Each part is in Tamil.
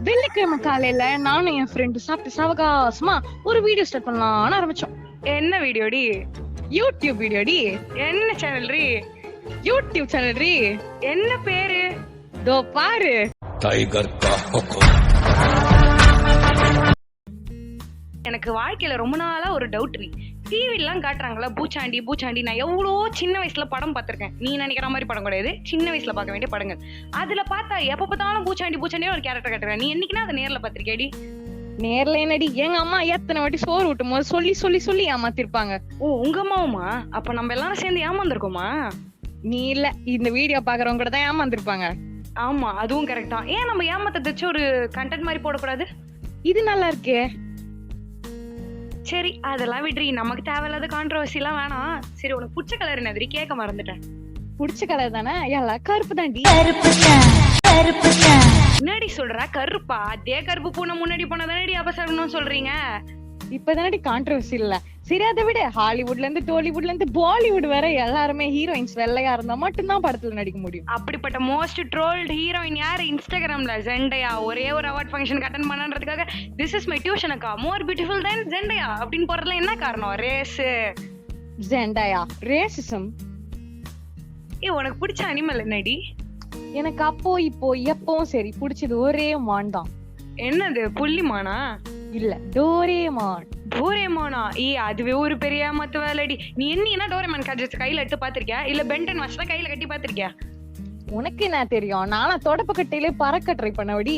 வெள்ளிக்கிழமை காலையில நானும் என் ஃப்ரெண்டு சாப்பிட்டு சாவகாசமா ஒரு வீடியோ ஸ்டார்ட் பண்ணலாம்னு ஆரம்பிச்சோம். என்ன வீடியோடி? யூடியூப் வீடியோடி. என்ன சேனல் ரீ? யூடியூப் சேனல் ரீ. என்ன பேரு? தோ பாரு. டைகர் கா ஹுக்கும். எனக்கு வாழ்க்கையில ரொம்ப நாளா ஒரு டவுட் ரீ. டிவி எல்லாம் காட்டுறாங்களா பூச்சாண்டி பூச்சாண்டி. நான் எவ்வளோ சின்ன வயசுல படம் பார்த்திருக்கேன். நீ நினைக்கிற மாதிரி படம் கிடையாது, சின்ன வயசுல பார்க்க வேண்டிய படங்கள். அதுல பார்த்தா எப்ப பார்த்தாலும் பூச்சாண்டி பூச்சாண்டியே ஒரு கேரக்டர் காட்டுறேன். நீ என்னைக்குன்னா அதை நேர்ல பார்த்திருக்கேடி? நேர்ல என்னடி, எங்க அம்மா எத்தனை வாட்டி சோறு ஊட்டும் போது சொல்லி சொல்லி சொல்லி ஏமாத்திருப்பாங்க. ஓ உங்க அம்மாவுமா? அப்ப நம்ம எல்லாரும் சேர்ந்து ஏமாந்துருக்கோமா? நீ இல்ல, இந்த வீடியோ பாக்குறவங்க கூட தான் ஏமாந்திருப்பாங்க. ஆமா அதுவும் கரெக்ட் தான். ஏன் நம்ம ஏமாத்த வச்சு ஒரு கண்டென்ட் மாதிரி போடக்கூடாது? இது நல்லா இருக்கே. சரி அதெல்லாம் விட்ரி, நமக்கு தேவையில்லாத கான்ட்ரவர்சி எல்லாம் வேணாம். சரி உனக்கு பிடிச்ச கலர் என்னது? கேட்க மறந்துட்டேன். புடிச்ச கலர் தானே, எல்லாம் கருப்பு தாண்டி. முன்னாடி சொல்ற கருப்பா? அதே கருப்பு பூனை முன்னாடி போனா தானே அபசரணும் சொல்றீங்க? இப்பதானடி கான்ட்ரவர்சி இல்ல. சரி அதை விட, ஹாலிவுட்ல இருந்து டோலிவுட்ல இருந்து பாலிவுட் வரை எல்லாருமே ஹீரோயின்ஸ் வெள்ளையா இருந்தா மட்டும்தான் படத்துல நடிக்க முடியும். அப்படிப்பட்ட மோஸ்ட் ட்ரோல்ட் ஹீரோயின் யாரு? இன்ஸ்டாகிராம்ல ஜெண்டையா. ஒரே ஒரு அவார்ட் ஃபங்க்ஷன் அட்டெண்ட் பண்ணன்றதுக்காக திஸ் இஸ் மை டியூஷன் அக்கா மோர் பியூட்டிஃபுல் தென் ஜெண்டையா அப்படின்னு போறதுல என்ன காரணம்? ரேஸ். Zendaya racism. உனக்கு பிடிச்ச அனிமல் என்னடி? எனக்கு அப்போ இப்போ எப்பவும் சரி பிடிச்சது ஒரே மான் தான். என்னது? புள்ளிமானா? இல்ல, டோரேமான். டோரேமானா? அதுவே ஒரு பெரிய ஏமாத்து வேலைடி. நீ என்ன டோரேமான் கேட்ஜெட்ஸ் கையில எடுத்து பாத்திருக்கியா? இல்ல பென்டன் வாட்ச் தான் கையில கட்டி பாத்திருக்கியா? உனக்கு என்ன தெரியும்? நானா தொடப்பு கட்டையிலே பறக்க ட்ரை பண்ணவடி.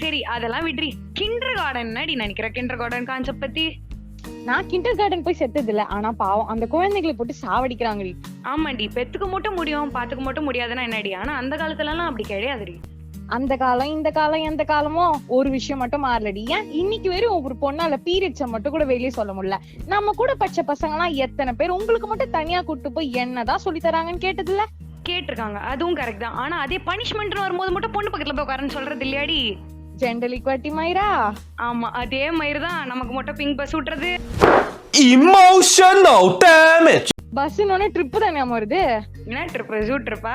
சரி அதெல்லாம் விட்ரி. கிண்டர் கார்டன் என்னடி நினைக்கிற? கிண்டர் கார்டன் கான்செப்ட் பத்தி? நான் கிண்டர் கார்டன் போய் செத்தது இல்ல, ஆனா பாவம் அந்த குழந்தைகளை போட்டு சாவடிக்கிறாங்கடி. ஆமாண்டி, பெத்துக்க மட்டும் முடியும் பாத்துக்க மட்டும் முடியாதுன்னா என்னடி? ஆனா அந்த காலத்துல எல்லாம் அப்படி கிடையாதுடி. அந்த காலம் இந்த காலம் எந்த காலமோ ஒரு விஷயம் மட்டும் மாறலடி. ஏன் இன்னைக்கு வரையும் ஒவ்வொரு பொண்ணால பீரியட்ஸ மட்டும் கூட வெளியே சொல்ல முடியல. நம்ம கூட பச்சை பசங்க எல்லாம் எத்தனை பேர் உங்களுக்கு மட்டும் தனியா கூட்டு போய் என்னதான் சொல்லி தராங்கன்னு கேட்டது இல்ல? கேட்டிருக்காங்க, அதுவும் கரெக்ட் தான். ஆனா அதே பனிஷ்மெண்ட் வரும்போது மட்டும் பொண்ணு பக்கத்துல போய் உட்காருன்னு சொல்றது இல்லையாடி? Gender equality மயிரா. ஆமா அதே மாதிரிதான் நமக்கு மட்டும் பிங்க் பஸ் விட்டுறது. Emotional damage. பஸ்ன்னு ட்ரிப்பு தானே வருது. என்ன ட்ரிப்பு? ஜூ ட்ரிப்பா?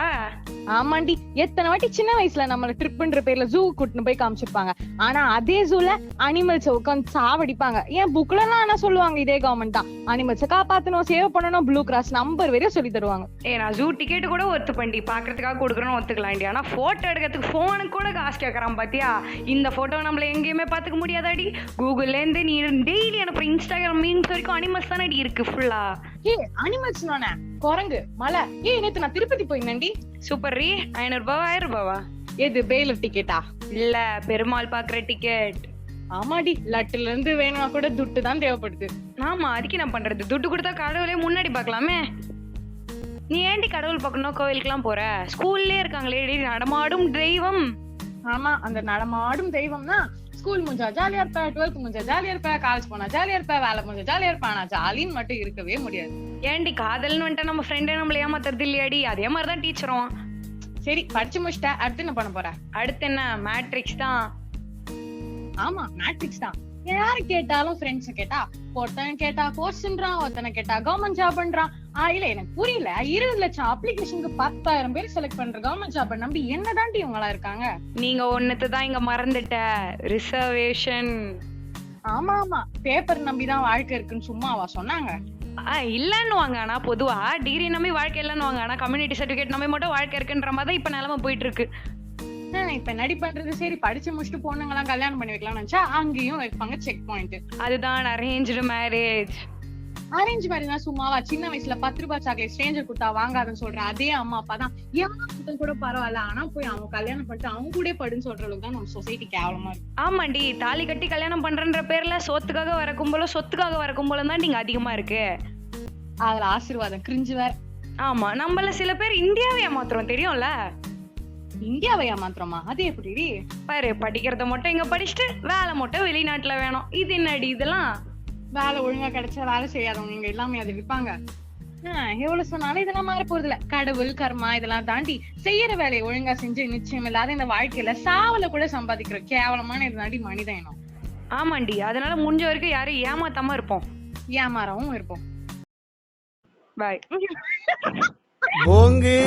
ஆமாண்டி, எத்தனை வாட்டி சின்ன வயசுல நம்மள ட்ரிப்ன்ற பேர்ல ஜூ கூட்டின்னு போய் காமிச்சிருப்பாங்க. ஆனா அதே ஜூல அனிமல்ஸ் உட்காந்து சாவடிப்பாங்க. ஏன் புக்ல எல்லாம் ஆனா சொல்லுவாங்க இதே கவர்மெண்ட் தான் அனிமல்ஸ காப்பாத்தணும், சேவ் பண்ணணும், ப்ளூ கிராஸ் நம்பர் வரையும் சொல்லி தருவாங்க. நான் ஜூ டிக்கெட் கூட ஒத்து பண்ணி பாக்குறதுக்காக கொடுக்குறோன்னு ஒத்துக்கலாண்டி. ஆனா போட்டோ எடுக்கிறதுக்கு போனுக்கு கூட காசு கேட்கறான் பாத்தியா? இந்த போட்டோ நம்மள எங்கேயுமே பாத்துக்க முடியாதாடி? கூகுள்ல இருந்து நீ டெய்லி அனுப்புற இன்ஸ்டாகிராம் மீம்ஸ் வரைக்கும் அனிமல்ஸ் தானே இருக்கு ஃபுல்லா. அனிமல்ஸ் குரங்கு மலை. நேத்து நான் திருப்பதி போயிருந்தேன்டி. சூப்பர் ரீ. 500 ரூபாவா 1000 ரூபாவா? எது பேலர் டிக்கெட்டா? இல்ல பெருமாள் பாக்குற டிக்கெட். ஆமாடி, லட்டுல இருந்து வேணும்னா கூட துட்டு தான் தேவைப்படுது. ஆமா அதுக்கு என்ன பண்றது? துட்டு கொடுத்தா கடவுளே முன்னாடி பாக்கலாமே. நீ ஏன்டி கடவுள் பார்க்கணும் கோவிலுக்கு எல்லாம் போற? ஸ்கூல்லே இருக்காங்களே நடமாடும் தெய்வம். ஆமா, அந்த நடமாடும் தெய்வம்னா ஸ்கூல் முடிஞ்சா ஜாலியா இருப்ப, 12th முடிஞ்சா ஜாலியா இருப்ப, காலேஜ் போனா ஜாலியா இருப்ப, வேலை முடிஞ்சா ஜாலியா இருப்ப. ஆனா ஜாலின்னு மட்டும் இருக்கவே முடியாது. ஏன்டி காதல்னு வந்துட்டு நம்ம ஃப்ரெண்டே நம்மள ஏமாத்துறது இல்லையாடி? அதே மாதிரிதான் டீச்சரும். சரி படிச்சு முடிச்சிட்ட, அடுத்து என்ன பண்ண போற? அடுத்து என்ன? மேட்ரிக்ஸ் தான். ஆமா மேட்ரிக்ஸ் தான். யாரு கேட்டாலும் ஃப்ரெண்ட்ஸ் கேட்டா ஒருத்தன் கேட்டா கோர்ஸ்ன்றான், ஒருத்தனை கேட்டா கவர்மெண்ட் ஜாப்ன்றான். இல்ல எனக்கு புரியல, 20 லட்சம் அப்ளிகேஷனுக்கு 10,000 பேர் செலக்ட் பண்ற கவர்மெண்ட் ஜாப் நம்பி என்னதாண்டி இவங்களா இருக்காங்க? நீங்க ஒன்னதான் இங்க மறந்துட்ட, ரிசர்வேஷன். ஆமா ஆமா, பேப்பர் நம்பிதான் வாழ்க்கை இருக்குன்னு சும்மாவா சொன்னாங்க? இல்லன்னுவாங்க. ஆனா பொதுவா டிகிரி நம்பி வாழ்க்கை இல்லன்னுவாங்க. ஆனா கம்யூனிட்டி சர்டிபிகேட் நம்பி மட்டும் வாழ்க்கை இருக்குன்ற மாதிரி இப்ப நிலைமை போயிட்டு இருக்கு. இப்ப நடி பண்றது சரி, படிச்சு முடிச்சுட்டு பொண்ணுங்கலாம் கல்யாணம் பண்ணி வைக்கலாம் நினைச்சா அங்கேயும் வைப்பாங்க செக் பாயிண்ட். அதுதான் அரேஞ்ச்டு மேரேஜ். அரேஞ்ச் மேரேஜ் சும்மாவா? சின்ன வயசுல 10 ரூபாய் சாக்லேட் ஸ்ட்ரேஞ்சர் கொடுத்தா வாங்காதுன்னு சொல்ற அதே அம்மா அப்பா தான் எவ்வளவு கூட பரவாயில்ல, ஆனா போய் அவங்க கல்யாணம் பண்ணிட்டு அவங்க கூட படுன்னு சொல்ற அளவுக்கு தான் நம்ம சொசைட்டி கேவலமா இருக்கு. ஆமாண்டி, தாலி கட்டி கல்யாணம் பண்றன்ற பேர்ல சோத்துக்காக வர கும்பலும் சொத்துக்காக வர கும்பலும் தான் நீங்க அதிகமா இருக்கு. அதுல ஆசீர்வாதம் கிரிஞ்சு வேற. ஆமா, நம்மள சில பேர் இந்தியாவை ஏமாத்துறோம் தெரியும்ல? இந்தியாவை ஏமாத்துறோமா? அது எப்படி பாரு, படிக்கிறத மட்டும் இங்க படிச்சுட்டு வேலை மட்டும் வெளிநாட்டுல வேணும். இது என்னடி இதெல்லாம்? வேலை ஒழுங்கா கிடைச்சா வேலை செய்யாதவங்க இங்க எல்லாமே அது விற்பாங்க. எவ்வளவு சொன்னாலும் இதெல்லாம் மாற போறது இல்ல. கடவுள் கர்மா இதெல்லாம் தாண்டி செய்யற வேலையை ஒழுங்கா செஞ்சு நிச்சயம் இல்லாத இந்த வாழ்க்கையில சாவல கூட சம்பாதிக்கிற கேவலமான இது தாண்டி மனித இனம். ஆமாண்டி, அதனால முடிஞ்ச வரைக்கும் யாரும் ஏமாத்தாம இருப்போம், ஏமாறவும் இருப்போம். பாய். போங்கு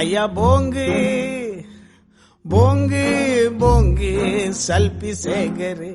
ஐயா போங்கு போங்கு போங்கு சல்பி சேகர்